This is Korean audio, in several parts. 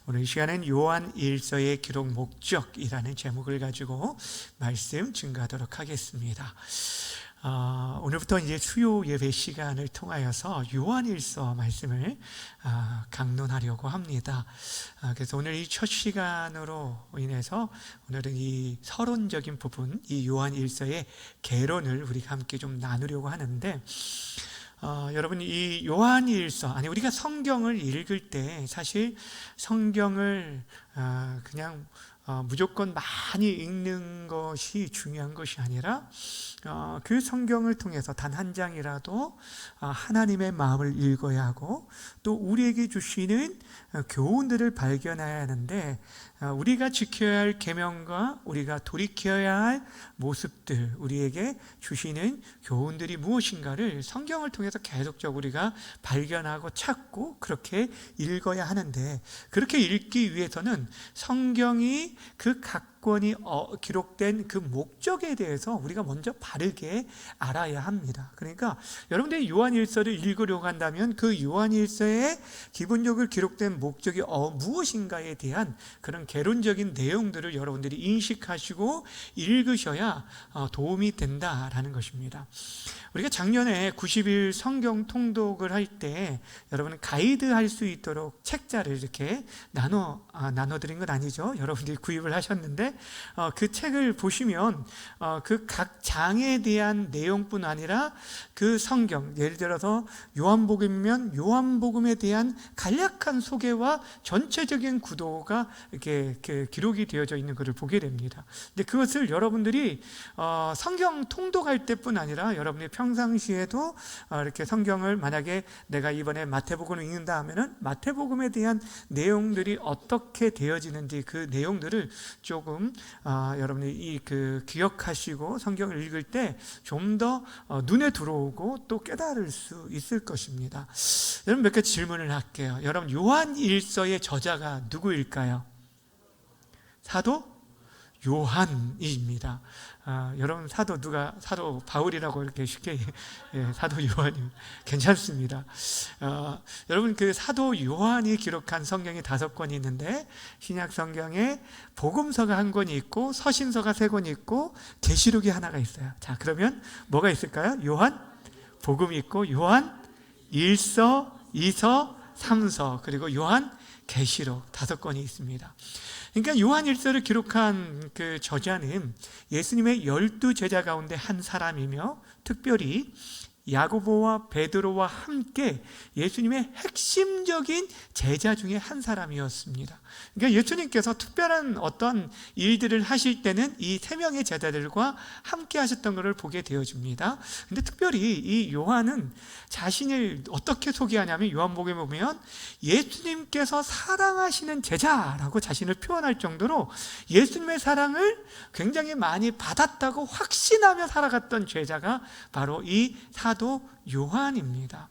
오늘 이 시간은 요한 일서의 기록 목적이라는 제목을 가지고 말씀 증거하도록 하겠습니다. 오늘부터 이제 수요 예배 시간을 통하여서 요한 일서 말씀을 강론하려고 합니다. 그래서 오늘 이 첫 시간으로 인해서 오늘은 이 서론적인 부분, 이 요한 일서의 개론을 우리가 함께 좀 나누려고 하는데, 여러분 이 요한일서, 우리가 성경을 읽을 때 사실 성경을 그냥 무조건 많이 읽는 것이 중요한 것이 아니라 그 성경을 통해서 단 한 장이라도 하나님의 마음을 읽어야 하고, 또 우리에게 주시는 교훈들을 발견해야 하는데, 우리가 지켜야 할 계명과 우리가 돌이켜야 할 모습들, 우리에게 주시는 교훈들이 무엇인가를 성경을 통해서 계속적으로 우리가 발견하고 찾고 그렇게 읽어야 하는데, 그렇게 읽기 위해서는 성경이 그 각권이 기록된 그 목적에 대해서 우리가 먼저 바르게 알아야 합니다. 그러니까 여러분들이 요한일서를 읽으려고 한다면 그 요한일서에 기본적으로 기록된 목적이 무엇인가에 대한 그런 개론적인 내용들을 여러분들이 인식하시고 읽으셔야 도움이 된다라는 것입니다. 우리가 작년에 90일 성경 통독을 할 때 여러분 가이드 할 수 있도록 책자를 이렇게 나눠드린 건 아니죠. 여러분들이 구입을 하셨는데, 그 책을 보시면 그 각 장에 대한 내용뿐 아니라 그 성경, 예를 들어서 요한복음이면 요한복음에 대한 간략한 소개와 전체적인 구도가 이렇게 기록이 되어져 있는 것을 보게 됩니다. 근데 그것을 여러분들이 성경 통독할 때뿐 아니라 여러분이 평상시에도 이렇게 성경을, 만약에 내가 이번에 마태복음을 읽는다 하면은 마태복음에 대한 내용들이 어떻게 되어지는지 그 내용들을 조금 여러분이 기억하시고 성경을 읽을 때 좀 더 눈에 들어오고 또 깨달을 수 있을 것입니다. 여러분 몇 가지 질문을 할게요. 여러분 요한 일서의 저자가 누구일까요? 사도 요한입니다. 여러분 사도 바울이라고 이렇게 쉽게 사도 요한이 괜찮습니다. 여러분 그 사도 요한이 기록한 성경이 5권이 있는데, 신약 성경에 복음서가 1권이 있고 서신서가 3권이 있고 계시록이 하나가 있어요. 자, 그러면 뭐가 있을까요? 요한 복음이 있고 요한 1서, 2서, 3서, 그리고 요한 계시록 5권이 있습니다. 그러니까 요한 일서를 기록한 그 저자는 예수님의 12제자 가운데 한 사람이며, 특별히 야고보와 베드로와 함께 예수님의 핵심적인 제자 중에 한 사람이었습니다. 그러니까 예수님께서 특별한 어떤 일들을 하실 때는 이 3명의 제자들과 함께 하셨던 것을 보게 되어집니다. 근데 특별히 이 요한은 자신을 어떻게 소개하냐면, 요한복음에 보면 예수님께서 사랑하시는 제자라고 자신을 표현할 정도로 예수님의 사랑을 굉장히 많이 받았다고 확신하며 살아갔던 제자가 바로 이 사도 요한입니다.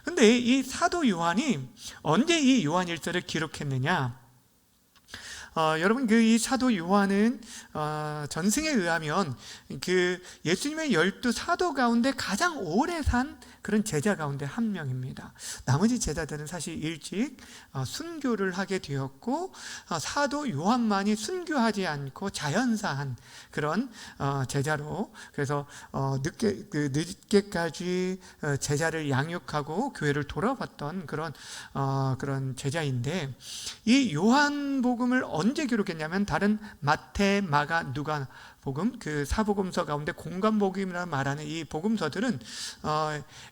근데 이 사도 요한이 언제 이 요한일서를 기록했느냐? 여러분 이 사도 요한은 전승에 의하면 그 예수님의 12사도 가운데 가장 오래 산 그런 제자 가운데 한 명입니다. 나머지 제자들은 사실 일찍 순교를 하게 되었고, 사도 요한만이 순교하지 않고 자연사한 그런 제자로, 그래서 늦게까지 제자를 양육하고 교회를 돌아봤던 그런 제자인데, 이 요한복음을 언제 기록했냐면, 다른 마태, 마가, 누가 복음, 그 사복음서 가운데 공관복음이라 말하는 이 복음서들은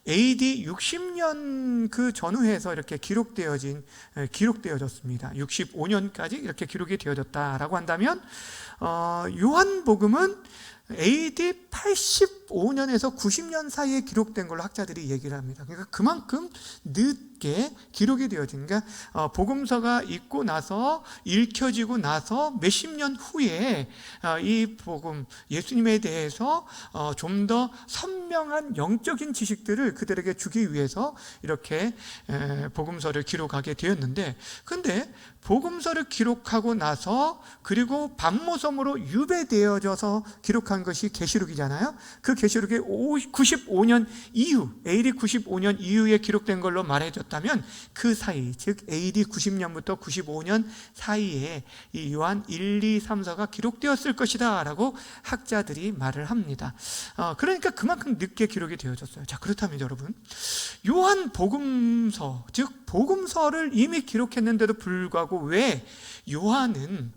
AD 60년 그 전후에서 이렇게 기록되어졌습니다. 65년까지 이렇게 기록이 되어졌다라고 한다면, 요한복음은 AD 85년에서 90년 사이에 기록된 걸로 학자들이 얘기를 합니다. 그러니까 그만큼 늦게 기록이 되어지니까 복음서가 있고 나서 읽혀지고 나서 몇십 년 후에 이 복음, 예수님에 대해서 좀 더 선명한 영적인 지식들을 그들에게 주기 위해서 이렇게 복음서를 기록하게 되었는데, 근데 복음서를 기록하고 나서 그리고 반모섬으로 유배되어져서 기록한 기록한 것이 계시록이잖아요. 그 계시록의 95년 이후, AD 95년 이후에 기록된 걸로 말해줬다면 그 사이, 즉 AD 90년부터 95년 사이에 이 요한 1, 2, 3, 4가 기록되었을 것이다 라고 학자들이 말을 합니다. 그러니까 그만큼 늦게 기록이 되어졌어요. 자, 그렇다면 여러분, 요한 복음서, 즉 복음서를 이미 기록했는데도 불구하고 왜 요한은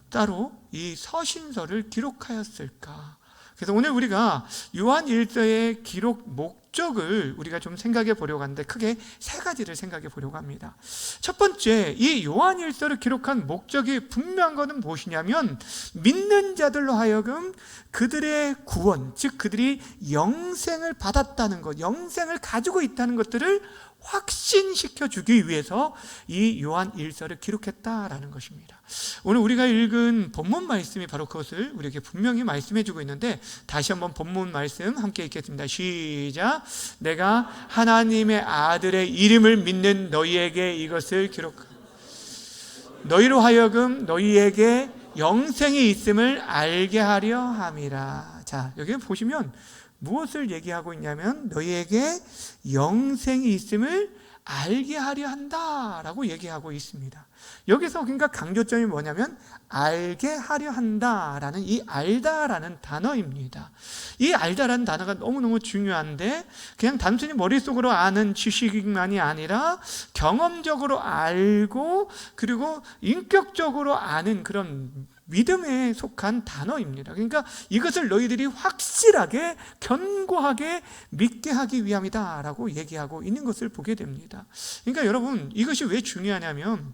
따로 이 서신서를 기록하였을까? 그래서 오늘 우리가 요한 1서의 기록 목적을 우리가 좀 생각해 보려고 하는데 크게 세 가지를 생각해 보려고 합니다. 첫 번째, 이 요한 1서를 기록한 목적이 분명한 것은 무엇이냐면 믿는 자들로 하여금 그들의 구원, 즉 그들이 영생을 받았다는 것, 영생을 가지고 있다는 것들을 확신시켜 주기 위해서 이 요한 1서를 기록했다라는 것입니다. 오늘 우리가 읽은 본문 말씀이 바로 그것을 우리에게 분명히 말씀해 주고 있는데, 다시 한번 본문 말씀 함께 읽겠습니다. 시작. 내가 하나님의 아들의 이름을 믿는 너희에게 이것을 너희로 하여금 너희에게 영생이 있음을 알게 하려 함이라. 자, 여기 보시면 무엇을 얘기하고 있냐면 너희에게 영생이 있음을 알게 하려 한다라고 얘기하고 있습니다. 여기서 그러니까 강조점이 뭐냐면 알게 하려 한다라는 이 알다라는 단어입니다. 이 알다라는 단어가 너무너무 중요한데, 그냥 단순히 머릿속으로 아는 지식만이 아니라 경험적으로 알고 그리고 인격적으로 아는 그런 믿음에 속한 단어입니다. 그러니까 이것을 너희들이 확실하게 견고하게 믿게 하기 위함이다 라고 얘기하고 있는 것을 보게 됩니다. 그러니까 여러분, 이것이 왜 중요하냐면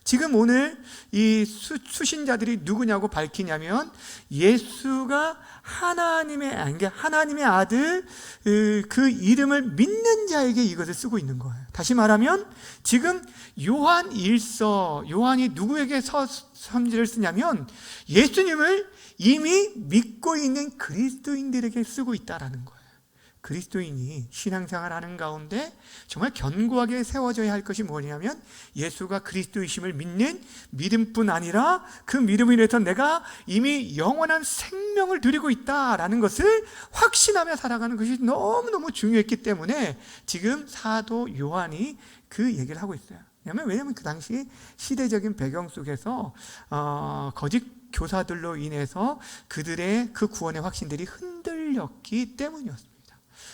지금 오늘 이 수신자들이 누구냐고 밝히냐면 예수가 하나님의 아들 그 이름을 믿는 자에게 이것을 쓰고 있는 거예요. 다시 말하면 지금 요한 1서, 요한이 누구에게 편지를 쓰냐면 예수님을 이미 믿고 있는 그리스도인들에게 쓰고 있다라는 거예요. 그리스도인이 신앙생활 하는 가운데 정말 견고하게 세워져야 할 것이 뭐냐면 예수가 그리스도이심을 믿는 믿음뿐 아니라 그 믿음으로 인해서 내가 이미 영원한 생명을 누리고 있다라는 것을 확신하며 살아가는 것이 너무너무 중요했기 때문에 지금 사도 요한이 그 얘기를 하고 있어요. 왜냐하면 그 당시 시대적인 배경 속에서 거짓 교사들로 인해서 그들의 그 구원의 확신들이 흔들렸기 때문이었습니다.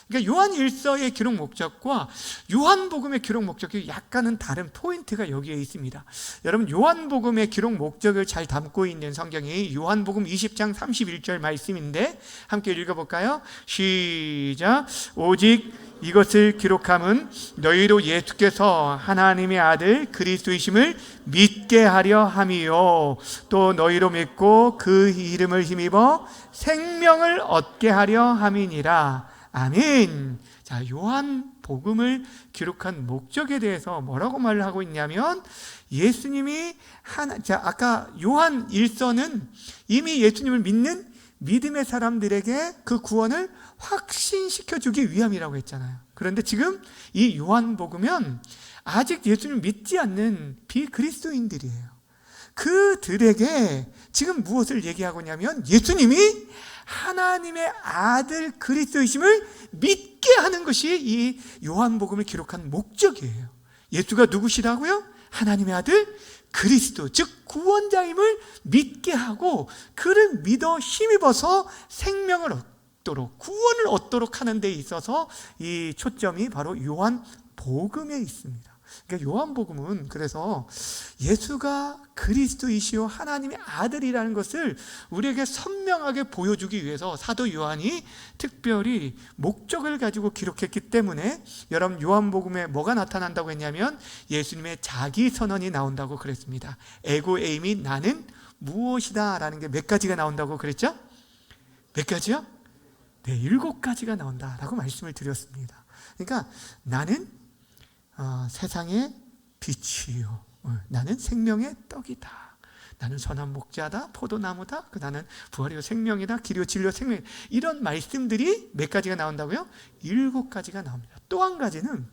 그러니까 요한 1서의 기록 목적과 요한복음의 기록 목적이 약간은 다른 포인트가 여기에 있습니다. 여러분, 요한복음의 기록 목적을 잘 담고 있는 성경이 요한복음 20장 31절 말씀인데 함께 읽어볼까요? 시작. 오직 이것을 기록함은 너희로 예수께서 하나님의 아들 그리스도이심을 믿게 하려 함이요 또 너희로 믿고 그 이름을 힘입어 생명을 얻게 하려 함이니라. 아멘. 자, 요한복음을 기록한 목적에 대해서 뭐라고 말을 하고 있냐면 예수님이 아까 요한 1서는 이미 예수님을 믿는 믿음의 사람들에게 그 구원을 확신시켜 주기 위함이라고 했잖아요. 그런데 지금 이 요한복음은 아직 예수님을 믿지 않는 비그리스도인들이에요. 그들에게 지금 무엇을 얘기하고 있냐면 예수님이 하나님의 아들 그리스도이심을 믿게 하는 것이 이 요한복음을 기록한 목적이에요. 예수가 누구시라고요? 하나님의 아들 그리스도, 즉 구원자임을 믿게 하고 그를 믿어 힘입어서 생명을 얻도록, 구원을 얻도록 하는 데 있어서 이 초점이 바로 요한복음에 있습니다. 그러니까 요한복음은 그래서 예수가 그리스도이시오 하나님의 아들이라는 것을 우리에게 선명하게 보여주기 위해서 사도 요한이 특별히 목적을 가지고 기록했기 때문에 여러분, 요한복음에 뭐가 나타난다고 했냐면 예수님의 자기 선언이 나온다고 그랬습니다. 에고 에이미, 나는 무엇이다 라는 게 몇 가지가 나온다고 그랬죠? 몇 가지요? 네, 7가지가 나온다라고 말씀을 드렸습니다. 그러니까 나는 세상의 빛이요, 나는 생명의 떡이다, 나는 선한 목자다, 포도나무다, 나는 부활이요 생명이다, 길이요 진리요 생명, 이런 말씀들이 몇 가지가 나온다고요? 7가지가 나옵니다. 또 한 가지는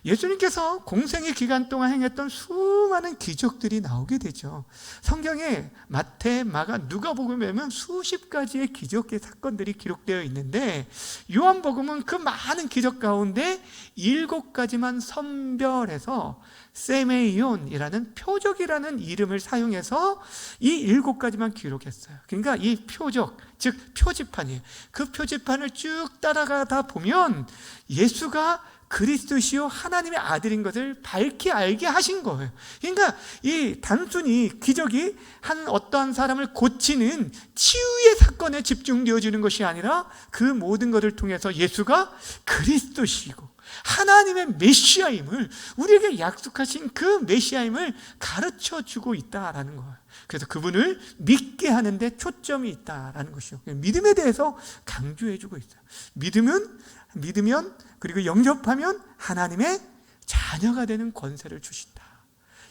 예수님께서 공생의 기간 동안 행했던 수많은 기적들이 나오게 되죠. 성경에 마태, 마가, 누가복음에 보면 수십 가지의 기적의 사건들이 기록되어 있는데 요한복음은 그 많은 기적 가운데 7가지만 선별해서 세메이온이라는 표적이라는 이름을 사용해서 이 7가지만 기록했어요. 그러니까 이 표적, 즉 표지판이에요. 그 표지판을 쭉 따라가다 보면 예수가 그리스도시요 하나님의 아들인 것을 밝히 알게 하신 거예요. 그러니까 이 단순히 기적이 한 어떠한 사람을 고치는 치유의 사건에 집중되어지는 것이 아니라 그 모든 것을 통해서 예수가 그리스도시고 하나님의 메시아임을, 우리에게 약속하신 그 메시아임을 가르쳐주고 있다라는 거예요. 그래서 그분을 믿게 하는데 초점이 있다라는 것이요. 믿음에 대해서 강조해주고 있어요. 믿으면 그리고 영접하면 하나님의 자녀가 되는 권세를 주신다.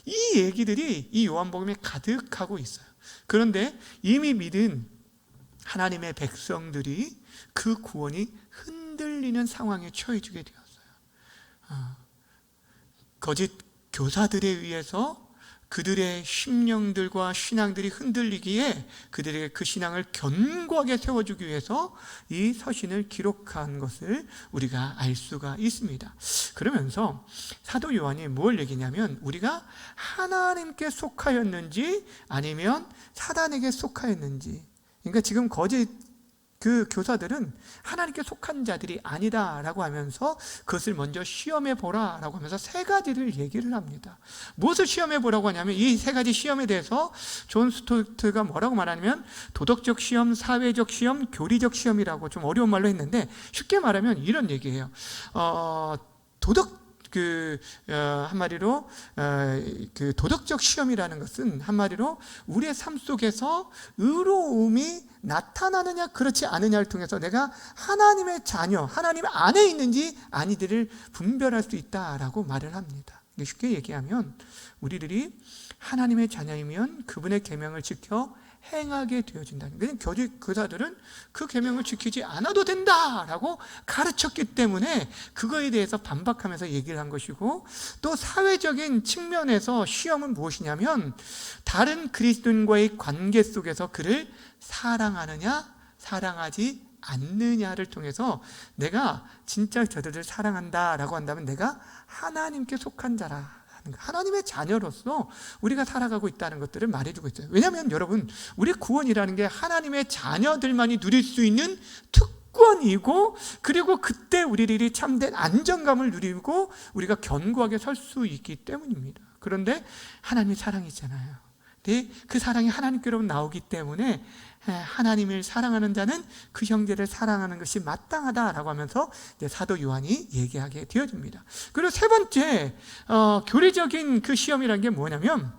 이 얘기들이 이 요한복음에 가득하고 있어요. 그런데 이미 믿은 하나님의 백성들이 그 구원이 흔들리는 상황에 처해지게 되었어요. 거짓 교사들에 의해서 그들의 심령들과 신앙들이 흔들리기에 그들에게 그 신앙을 견고하게 세워주기 위해서 이 서신을 기록한 것을 우리가 알 수가 있습니다. 그러면서 사도 요한이 뭘 얘기냐면 우리가 하나님께 속하였는지 아니면 사단에게 속하였는지, 그러니까 지금 거짓 그 교사들은 하나님께 속한 자들이 아니다라고 하면서 그것을 먼저 시험해 보라라고 하면서 3가지를 얘기를 합니다. 무엇을 시험해 보라고 하냐면 이 3가지 시험에 대해서 존 스토트가 뭐라고 말하냐면 도덕적 시험, 사회적 시험, 교리적 시험이라고 좀 어려운 말로 했는데 쉽게 말하면 이런 얘기예요. 한마디로 그 도덕적 시험이라는 것은 한마디로 우리의 삶 속에서 의로움이 나타나느냐 그렇지 않느냐를 통해서 내가 하나님의 자녀, 하나님 안에 있는지 아니들을 분별할 수 있다라고 말을 합니다. 쉽게 얘기하면 우리들이 하나님의 자녀이면 그분의 계명을 지켜 행하게 되어진다는 거예요. 거짓 교사들은 그 계명을 지키지 않아도 된다라고 가르쳤기 때문에 그거에 대해서 반박하면서 얘기를 한 것이고, 또 사회적인 측면에서 시험은 무엇이냐면 다른 그리스도인과의 관계 속에서 그를 사랑하느냐 사랑하지 않느냐를 통해서 내가 진짜 저들을 사랑한다라고 한다면 내가 하나님께 속한 자라, 하나님의 자녀로서 우리가 살아가고 있다는 것들을 말해주고 있어요. 왜냐하면 여러분, 우리 구원이라는 게 하나님의 자녀들만이 누릴 수 있는 특권이고, 그리고 그때 우리들이 참된 안정감을 누리고 우리가 견고하게 설 수 있기 때문입니다. 그런데 하나님이 사랑이잖아요. 그 사랑이 하나님께로 나오기 때문에 하나님을 사랑하는 자는 그 형제를 사랑하는 것이 마땅하다라고 하면서 사도 요한이 얘기하게 되어집니다. 그리고 3번째 교리적인 그 시험이라는 게 뭐냐면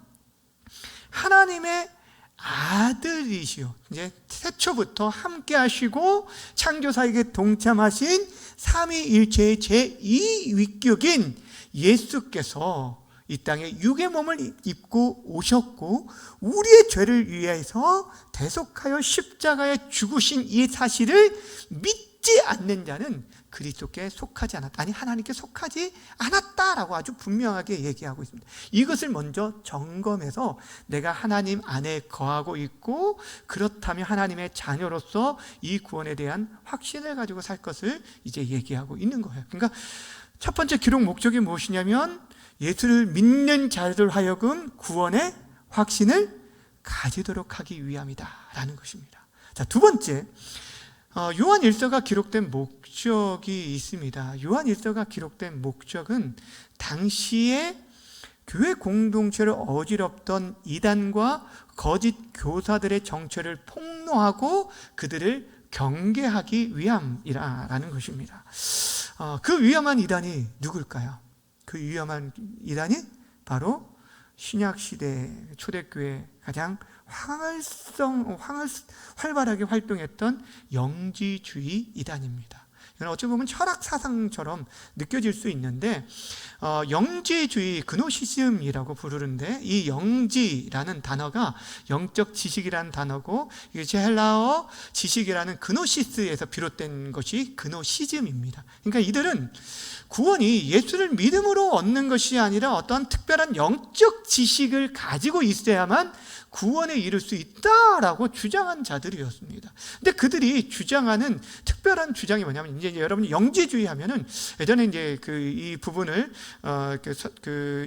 하나님의 아들이시오, 이제 태초부터 함께 하시고 창조사에게 동참하신 삼위일체의 제2위격인 예수께서 이 땅에 육의 몸을 입고 오셨고 우리의 죄를 위해서 대속하여 십자가에 죽으신 이 사실을 믿지 않는 자는 그리스도께 속하지 않았다, 아니 하나님께 속하지 않았다라고 아주 분명하게 얘기하고 있습니다. 이것을 먼저 점검해서 내가 하나님 안에 거하고 있고 그렇다면 하나님의 자녀로서 이 구원에 대한 확신을 가지고 살 것을 이제 얘기하고 있는 거예요. 그러니까 첫 번째 기록 목적이 무엇이냐면 예수를 믿는 자들 하여금 구원의 확신을 가지도록 하기 위함이다라는 것입니다. 자, 2번째, 요한 1서가 기록된 목적이 있습니다. 요한 1서가 기록된 목적은 당시에 교회 공동체를 어지럽던 이단과 거짓 교사들의 정체를 폭로하고 그들을 경계하기 위함이라는 것입니다. 그 위험한 이단이 누굴까요? 그 위험한 이단이 바로 신약시대 초대교회 가장 활발하게 활동했던 영지주의 이단입니다. 어찌 보면 철학 사상처럼 느껴질 수 있는데 영지주의, 그노시즘이라고 부르는데 이 영지라는 단어가 영적 지식이라는 단어고 이게 헬라어 지식이라는 그노시스에서 비롯된 것이 그노시즘입니다. 그러니까 이들은 구원이 예수를 믿음으로 얻는 것이 아니라 어떠한 특별한 영적 지식을 가지고 있어야만 구원에 이를 수 있다라고 주장한 자들이었습니다. 근데 그들이 주장하는 특별한 주장이 뭐냐면, 이제 여러분이 영지주의 하면은 예전에 이제 이 부분을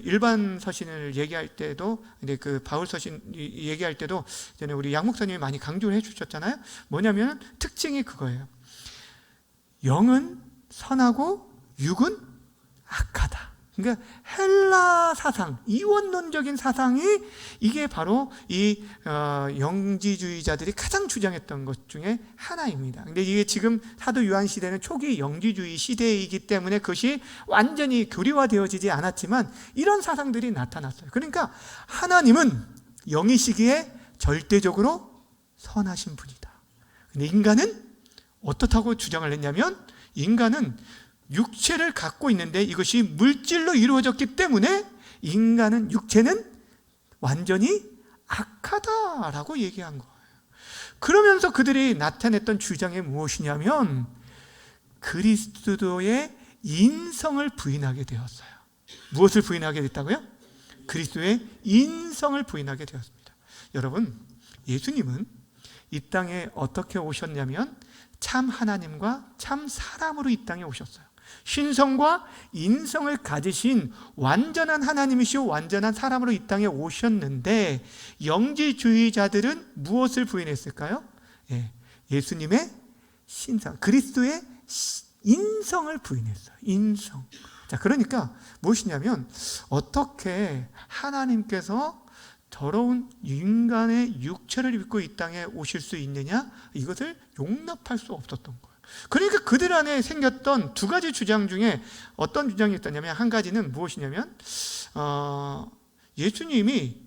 일반 서신을 얘기할 때도, 근데 바울 서신 얘기할 때도 전에 우리 양 목사님이 많이 강조를 해주셨잖아요. 뭐냐면 특징이 그거예요. 영은 선하고 육은 악하다. 그러니까 헬라 사상, 이원론적인 사상이 이게 바로 이 영지주의자들이 가장 주장했던 것 중에 하나입니다. 근데 이게 지금 사도 요한 시대는 초기 영지주의 시대이기 때문에 그것이 완전히 교리화되어지지 않았지만 이런 사상들이 나타났어요. 그러니까 하나님은 영이시기에 절대적으로 선하신 분이다. 근데 인간은 어떻다고 주장을 했냐면, 인간은 육체를 갖고 있는데 이것이 물질로 이루어졌기 때문에 인간은, 육체는 완전히 악하다라고 얘기한 거예요. 그러면서 그들이 나타냈던 주장이 무엇이냐면 그리스도의 인성을 부인하게 되었어요. 무엇을 부인하게 됐다고요? 그리스도의 인성을 부인하게 되었습니다. 여러분, 예수님은 이 땅에 어떻게 오셨냐면 참 하나님과 참 사람으로 이 땅에 오셨어요. 신성과 인성을 가지신 완전한 하나님이시오 완전한 사람으로 이 땅에 오셨는데, 영지주의자들은 무엇을 부인했을까요? 예수님의 신성, 그리스도의 인성을 부인했어요. 인성. 자, 그러니까 무엇이냐면, 어떻게 하나님께서 더러운 인간의 육체를 입고 이 땅에 오실 수 있느냐? 이것을 용납할 수 없었던 거예요. 그러니까 그들 안에 생겼던 두 가지 주장 중에 어떤 주장이 있었냐면, 한 가지는 무엇이냐면 예수님이,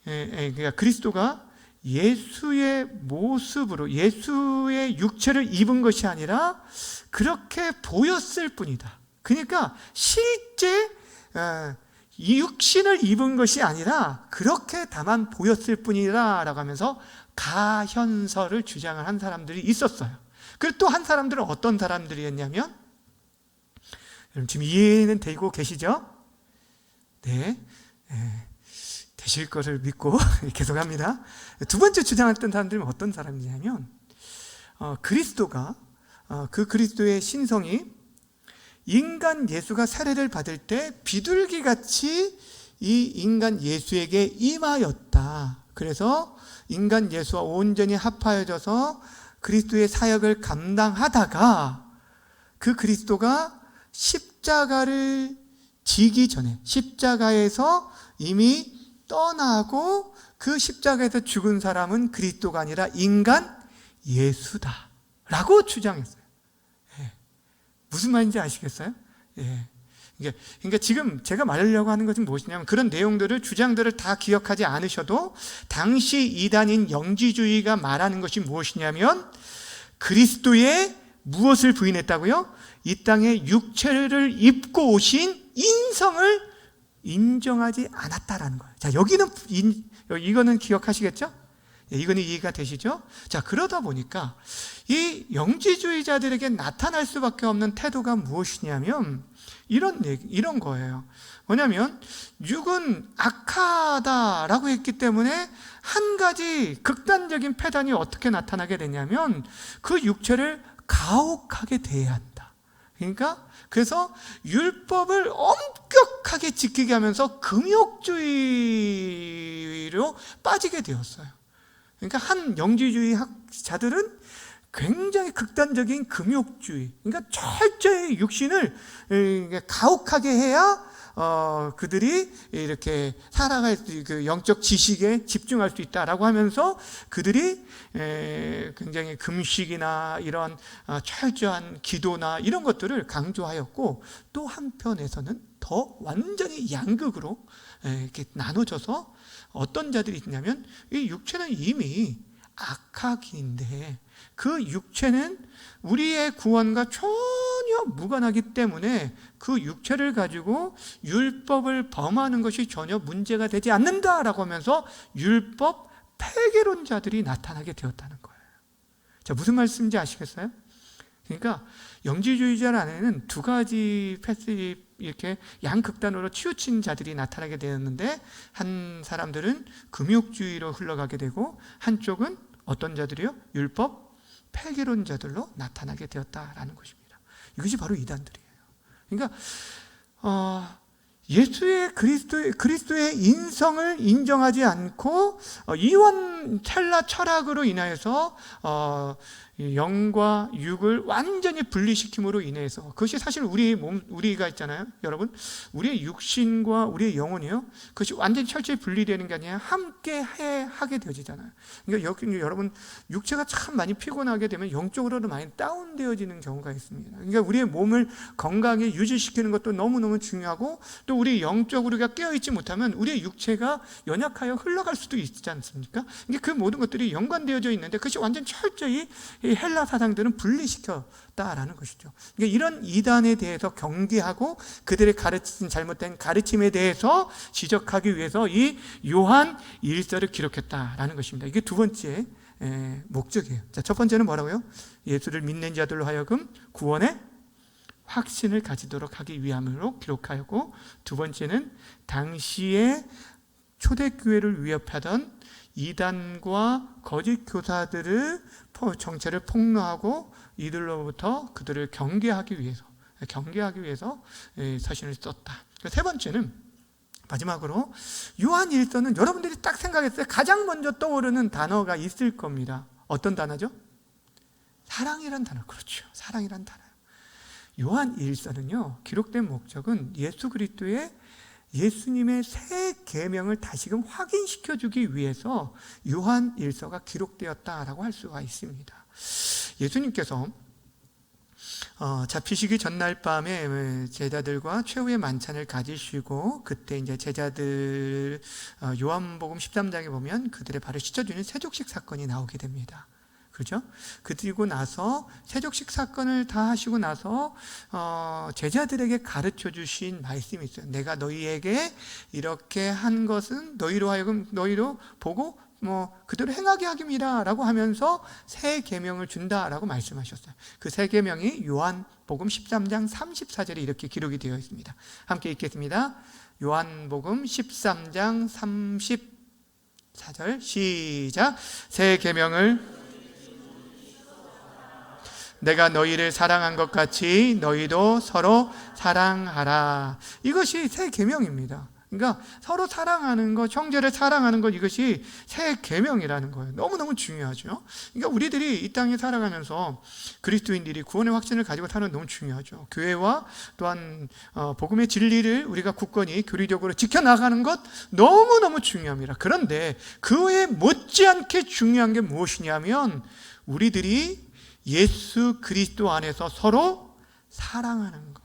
그러니까 그리스도가 예수의 모습으로 예수의 육체를 입은 것이 아니라 그렇게 보였을 뿐이다. 그러니까 실제 이 육신을 입은 것이 아니라 그렇게 다만 보였을 뿐이다 라고 하면서 가현설을 주장을 한 사람들이 있었어요. 그리고 또 한 사람들은 어떤 사람들이었냐면, 여러분 지금 이해는 되고 계시죠? 네, 되실 것을 믿고 계속합니다. 두 번째 주장했던 사람들은 어떤 사람이냐면, 그리스도가 그 그리스도의 신성이 인간 예수가 세례를 받을 때 비둘기같이 이 인간 예수에게 임하였다. 그래서 인간 예수와 온전히 합하여져서 그리스도의 사역을 감당하다가 그 그리스도가 십자가를 지기 전에, 십자가에서 이미 떠나고 그 십자가에서 죽은 사람은 그리스도가 아니라 인간 예수다 라고 주장했어요. 무슨 말인지 아시겠어요? 그러니까 지금 제가 말하려고 하는 것은 무엇이냐면, 그런 내용들을, 주장들을 다 기억하지 않으셔도 당시 이단인 영지주의가 말하는 것이 무엇이냐면, 그리스도의 무엇을 부인했다고요? 이 땅에 육체를 입고 오신 인성을 인정하지 않았다라는 거예요. 자, 여기는 이거는 기억하시겠죠? 이거는 이해가 되시죠? 자, 그러다 보니까 이 영지주의자들에게 나타날 수밖에 없는 태도가 무엇이냐면 이런 거예요. 뭐냐면, 육은 악하다라고 했기 때문에 한 가지 극단적인 패단이 어떻게 나타나게 되냐면, 그 육체를 가혹하게 대해야 한다. 그러니까 그래서 율법을 엄격하게 지키게 하면서 금욕주의로 빠지게 되었어요. 그러니까 한 영지주의 학자들은 굉장히 극단적인 금욕주의, 그러니까 철저히 육신을 가혹하게 해야 그들이 이렇게 살아갈 수, 그 영적 지식에 집중할 수 있다라고 하면서 그들이 굉장히 금식이나 이런 철저한 기도나 이런 것들을 강조하였고, 또 한편에서는 더 완전히 양극으로 이렇게 나눠져서 어떤 자들이 있냐면, 이 육체는 이미 악하기인데 그 육체는 우리의 구원과 전혀 무관하기 때문에 그 육체를 가지고 율법을 범하는 것이 전혀 문제가 되지 않는다라고 하면서 율법 폐기론자들이 나타나게 되었다는 거예요. 자, 무슨 말씀인지 아시겠어요? 그러니까 영지주의자 안에는 두 가지 패스지 이렇게 양극단으로 치우친 자들이 나타나게 되었는데, 한 사람들은 금욕주의로 흘러가게 되고 한쪽은 어떤 자들이요? 율법 폐기론자들로 나타나게 되었다라는 것입니다. 이것이 바로 이단들이에요. 그러니까 예수의 그리스도의 인성을 인정하지 않고 이원 찰나 철학으로 인하여서 영과 육을 완전히 분리시킴으로 인해서, 그것이 사실 우리가 있잖아요, 여러분. 우리의 육신과 우리의 영혼이요, 그것이 완전히 철저히 분리되는 게 아니라 함께 하게 되어지잖아요. 그러니까 여러분, 육체가 참 많이 피곤하게 되면 영적으로도 많이 다운되어지는 경우가 있습니다. 그러니까 우리의 몸을 건강하게 유지시키는 것도 너무너무 중요하고, 또 우리 영적으로 우리가 깨어있지 못하면 우리의 육체가 연약하여 흘러갈 수도 있지 않습니까? 그러니까 그 모든 것들이 연관되어져 있는데 그것이 완전 철저히 이 헬라 사상들은 분리시켰다라는 것이죠. 그러니까 이런 이단에 대해서 경계하고 그들의 가르친 잘못된 가르침에 대해서 지적하기 위해서 이 요한 1서를 기록했다라는 것입니다. 이게 두 번째 목적이에요. 자, 첫 번째는 뭐라고요? 예수를 믿는 자들로 하여금 구원의 확신을 가지도록 하기 위함으로 기록하였고, 두 번째는 당시에 초대교회를 위협하던 이단과 거짓 교사들의 정체를 폭로하고 이들로부터 그들을 경계하기 위해서 서신을 썼다. 세 번째는, 마지막으로 요한 1서는 여러분들이 딱 생각했어요. 가장 먼저 떠오르는 단어가 있을 겁니다. 어떤 단어죠? 사랑이란 단어. 그렇죠. 사랑이란 단어. 요한 1서는요, 기록된 목적은 예수님의 새 계명을 다시금 확인시켜주기 위해서 요한 1서가 기록되었다라고 할 수가 있습니다. 예수님께서 잡히시기 전날 밤에 제자들과 최후의 만찬을 가지시고, 그때 이제 제자들 요한복음 13장에 보면 그들의 발을 씻어주는 세족식 사건이 나오게 됩니다. 그죠? 그리고 나서 세족식 사건을 다 하시고 나서 제자들에게 가르쳐 주신 말씀이 있어요. 내가 너희에게 이렇게 한 것은 너희로 보고 그대로 행하게 하기입니다 라고 하면서 새 계명을 준다라고 말씀하셨어요. 그 새 계명이 요한복음 13장 34절에 이렇게 기록이 되어 있습니다. 함께 읽겠습니다. 요한복음 13장 34절 시작. 새 계명을 내가 너희를 사랑한 것 같이 너희도 서로 사랑하라. 이것이 새 계명입니다. 그러니까 서로 사랑하는 것, 형제를 사랑하는 것, 이것이 새 계명이라는 거예요. 너무너무 중요하죠. 그러니까 우리들이 이 땅에 살아가면서 그리스도인들이 구원의 확신을 가지고 사는 건 너무 중요하죠. 교회와 또한 복음의 진리를 우리가 굳건히 교리적으로 지켜나가는 것 너무너무 중요합니다. 그런데 그에 못지않게 중요한 게 무엇이냐면, 우리들이 예수 그리스도 안에서 서로 사랑하는 것.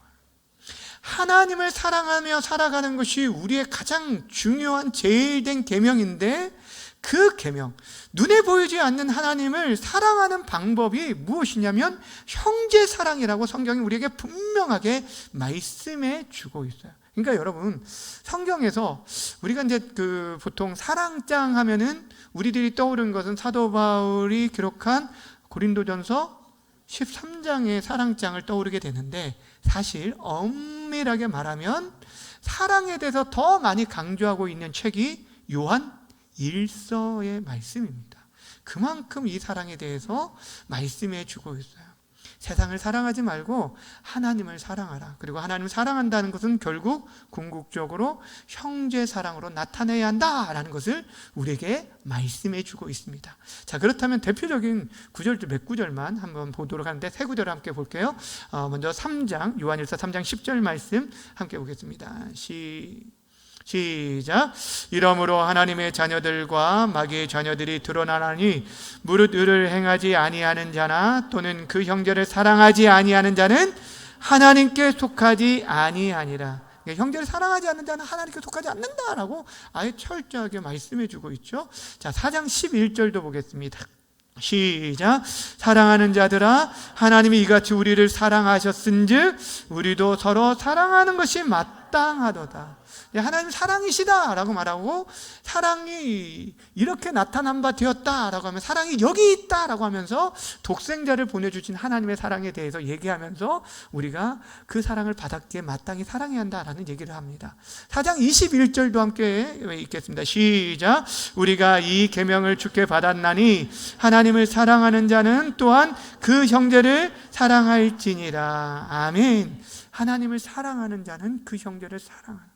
하나님을 사랑하며 살아가는 것이 우리의 가장 중요한 제일 된 계명인데, 그 계명, 눈에 보이지 않는 하나님을 사랑하는 방법이 무엇이냐면 형제 사랑이라고 성경이 우리에게 분명하게 말씀해 주고 있어요. 그러니까 여러분, 성경에서 우리가 이제 보통 사랑장 하면은 우리들이 떠오르는 것은 사도 바울이 기록한 고린도전서 13장의 사랑장을 떠오르게 되는데, 사실 엄밀하게 말하면 사랑에 대해서 더 많이 강조하고 있는 책이 요한 1서의 말씀입니다. 그만큼 이 사랑에 대해서 말씀해 주고 있어요. 세상을 사랑하지 말고 하나님을 사랑하라. 그리고 하나님을 사랑한다는 것은 결국 궁극적으로 형제 사랑으로 나타내야 한다라는 것을 우리에게 말씀해 주고 있습니다. 자, 그렇다면 대표적인 구절, 몇 구절만 한번 보도록 하는데, 세 구절을 함께 볼게요. 먼저 3장, 요한일서 3장 10절 말씀 함께 보겠습니다. 시작. 이러므로 하나님의 자녀들과 마귀의 자녀들이 드러나나니, 무릇 의를 행하지 아니하는 자나 또는 그 형제를 사랑하지 아니하는 자는 하나님께 속하지 아니하니라. 형제를 사랑하지 않는 자는 하나님께 속하지 않는다라고 아예 철저하게 말씀해 주고 있죠. 자, 4장 11절도 보겠습니다. 시작. 사랑하는 자들아, 하나님이 이같이 우리를 사랑하셨은즉 우리도 서로 사랑하는 것이 마땅하도다. 하나님 사랑이시다 라고 말하고, 사랑이 이렇게 나타난 바 되었다 라고 하면, 사랑이 여기 있다 라고 하면서 독생자를 보내주신 하나님의 사랑에 대해서 얘기하면서 우리가 그 사랑을 받았기에 마땅히 사랑해야 한다라는 얘기를 합니다. 4장 21절도 함께 읽겠습니다. 시작. 우리가 이 계명을 주께 받았나니 하나님을 사랑하는 자는 또한 그 형제를 사랑할지니라. 아멘. 하나님을 사랑하는 자는 그 형제를 사랑하는 것.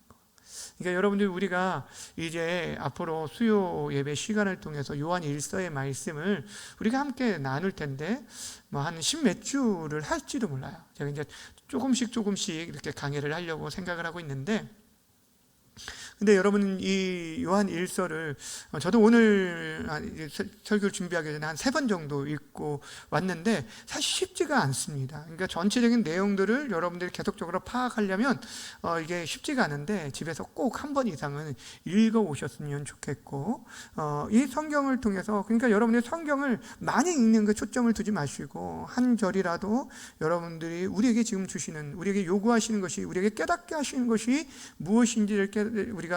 그러니까 여러분들, 우리가 이제 앞으로 수요 예배 시간을 통해서 요한 1서의 말씀을 우리가 함께 나눌 텐데, 뭐 한 10몇 주를 할지도 몰라요. 제가 이제 조금씩 이렇게 강의를 하려고 생각을 하고 있는데, 근데 여러분, 이 요한 1서를 저도 오늘 설교를 준비하기 전에 한 3번 정도 읽고 왔는데 사실 쉽지가 않습니다. 그러니까 전체적인 내용들을 여러분들이 계속적으로 파악하려면 이게 쉽지가 않은데, 집에서 꼭 한 번 이상은 읽어 오셨으면 좋겠고, 이 성경을 통해서, 그러니까 여러분들이 성경을 많이 읽는 거 초점을 두지 마시고 한 절이라도 여러분들이 우리에게 지금 주시는, 우리에게 요구하시는 것이, 우리에게 깨닫게 하시는 것이 무엇인지를 우리가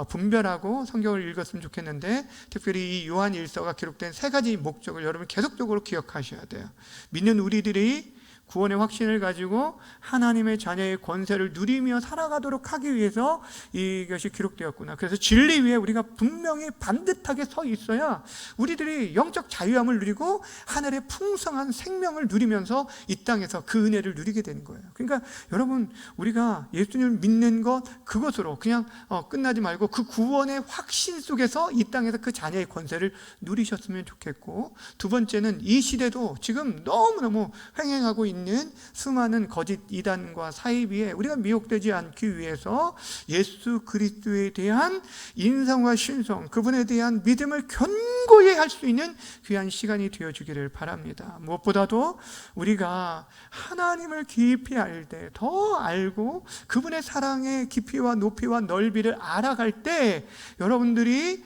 분별하고 성경을 읽었으면 좋겠는데, 특별히 이 요한 1서가 기록된 3가지 목적을 여러분 계속적으로 기억하셔야 돼요. 믿는 우리들이 구원의 확신을 가지고 하나님의 자녀의 권세를 누리며 살아가도록 하기 위해서 이것이 기록되었구나. 그래서 진리 위에 우리가 분명히 반듯하게 서 있어야 우리들이 영적 자유함을 누리고 하늘의 풍성한 생명을 누리면서 이 땅에서 그 은혜를 누리게 되는 거예요. 그러니까 여러분, 우리가 예수님을 믿는 것, 그것으로 그냥 끝나지 말고 그 구원의 확신 속에서 이 땅에서 그 자녀의 권세를 누리셨으면 좋겠고, 두 번째는 이 시대도 지금 너무너무 횡행하고 있는 수많은 거짓 이단과 사이비에 우리가 미혹되지 않기 위해서 예수 그리스도에 대한 인성과 신성, 그분에 대한 믿음을 견고히 할 수 있는 귀한 시간이 되어주기를 바랍니다. 무엇보다도 우리가 하나님을 깊이 알 때, 더 알고 그분의 사랑의 깊이와 높이와 넓이를 알아갈 때, 여러분들이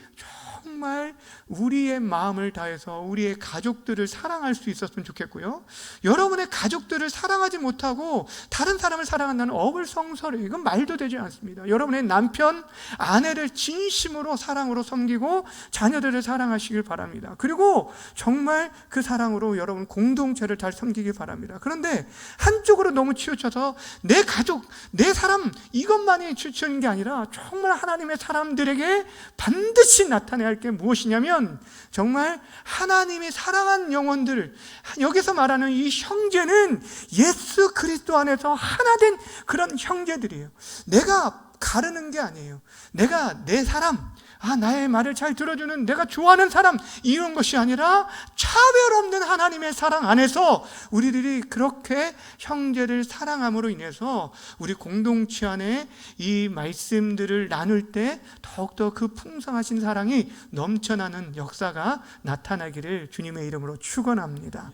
정말 우리의 마음을 다해서 우리의 가족들을 사랑할 수 있었으면 좋겠고요. 여러분의 가족들을 사랑하지 못하고 다른 사람을 사랑한다는 어불성설이에요. 이건 말도 되지 않습니다. 여러분의 남편, 아내를 진심으로 사랑으로 섬기고 자녀들을 사랑하시길 바랍니다. 그리고 정말 그 사랑으로 여러분 공동체를 잘 섬기길 바랍니다. 그런데 한쪽으로 너무 치우쳐서 내 가족, 내 사람, 이것만이 치우치는 게 아니라 정말 하나님의 사람들에게 반드시 나타내야 할 게 무엇이냐면, 정말 하나님이 사랑한 영혼들, 여기서 말하는 이 형제는 예수 그리스도 안에서 하나 된 그런 형제들이에요. 내가 가르는 게 아니에요. 내가 내 사람, 나의 말을 잘 들어주는 내가 좋아하는 사람, 이런 것이 아니라 차별 없는 하나님의 사랑 안에서 우리들이 그렇게 형제를 사랑함으로 인해서 우리 공동체 안에 이 말씀들을 나눌 때 더욱더 그 풍성하신 사랑이 넘쳐나는 역사가 나타나기를 주님의 이름으로 축원합니다.